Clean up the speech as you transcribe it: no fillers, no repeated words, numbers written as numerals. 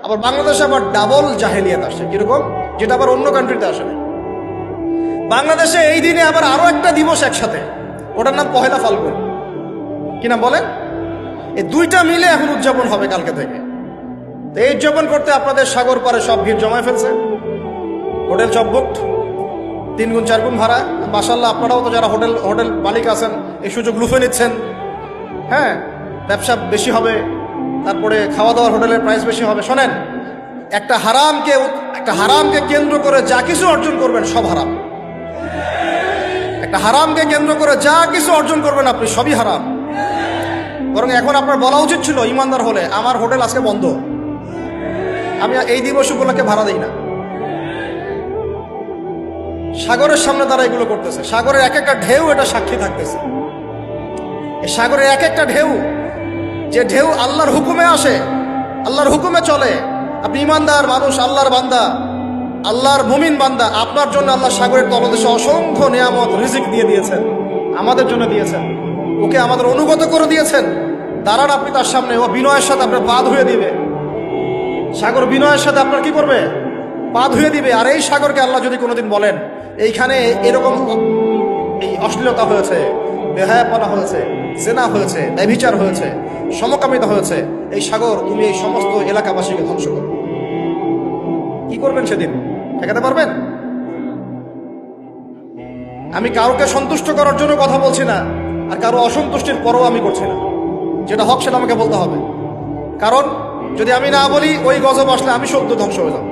আবার বাংলাদেশে আবার ডাবল জাহেলিয়াত আসছে। কিরকম? যেটা আবার অন্য কান্ট্রিতে আসে না। বাংলাদেশে এই দিনে আবার আরো একটা দিবস একসাথে, ওটার নাম পহেলা ফাল্গুন। কি নাম বলেন? এই দুইটা মিলে এখন উদযাপন হবে কালকে থেকে। তো এই উদযাপন করতে আপনাদের সাগর পারে সব ভিড় জমায় ফেলছে, হোটেল সব বুকড, 3 গুণ 4 গুণ ভাড়া। মাশাআল্লাহ, আপনারাও তো যারা হোটেল মালিক আছেন এই সুযোগ লুফে নিচ্ছেন। হ্যাঁ, ব্যবসা বেশি হবে, তারপরে খাওয়া দাওয়ার হোটেলের প্রাইস বেশি হবে। শোনেন, একটা হারামকে কেন্দ্র করে যা কিছু অর্জন করবেন সব হারাম। একটা হারামকে কেন্দ্র করে যা কিছু অর্জন করবেন আপনি সবই হারাম। বরং এখন আপনার বলা উচিত ছিল ইমানদার হলে, আমার হোটেল আজকে বন্ধ, আমি এই দিবস উপলক্ষে ভাড়া দিই না। সাগরের সামনে তারা এগুলো করতেছে। সাগরের এক একটা ঢেউ এটা সাক্ষী থাকতেছে। এই সাগরের এক একটা ঢেউ, যে ঢেউ আল্লাহর হুকুমে আসে, আল্লাহর হুকুমে চলে। আপনি ইমানদার মানুষ, আল্লাহর বান্দা, আল্লাহর মুমিন বান্দা, আপনার জন্য আল্লাহ সাগরের তলদেশে অসংখ্য নিয়ামত রিজিক দিয়ে দিয়েছেন, আমাদের জন্য দিয়েছেন। ওকে আমাদের অনুগত করে দিয়েছেন। দাঁড়ান আপনি তার সামনে, ও বিনয়ের সাথে আপনার পা ধুয়ে দিবে। সাগর বিনয়ের সাথে আপনার কি করবে? পা ধুয়ে দিবে। আর এই সাগরকে আল্লাহ যদি কোনোদিন বলেন এইখানে এরকম এই অশ্লীলতা হয়েছে, বেহায়াপনা হয়েছে, জেনা হয়েছে, ব্যভিচার হয়েছে, সমকামিতা হয়েছে, এই সাগর তুমি এই সমস্ত এলাকাবাসীকে ধ্বংস করো, কি করবেন সেদিন? ঠেকাতে পারবেন? আমি কাউকে সন্তুষ্ট করার জন্য কথা বলছি না, আর কারো অসন্তুষ্টির পরও আমি করছি না। যেটা হক সেটা আমাকে বলতে হবে। কারণ যদি আমি না বলি, ওই গজব আসলে আমি সদ্য ধ্বংস হয়ে যাব।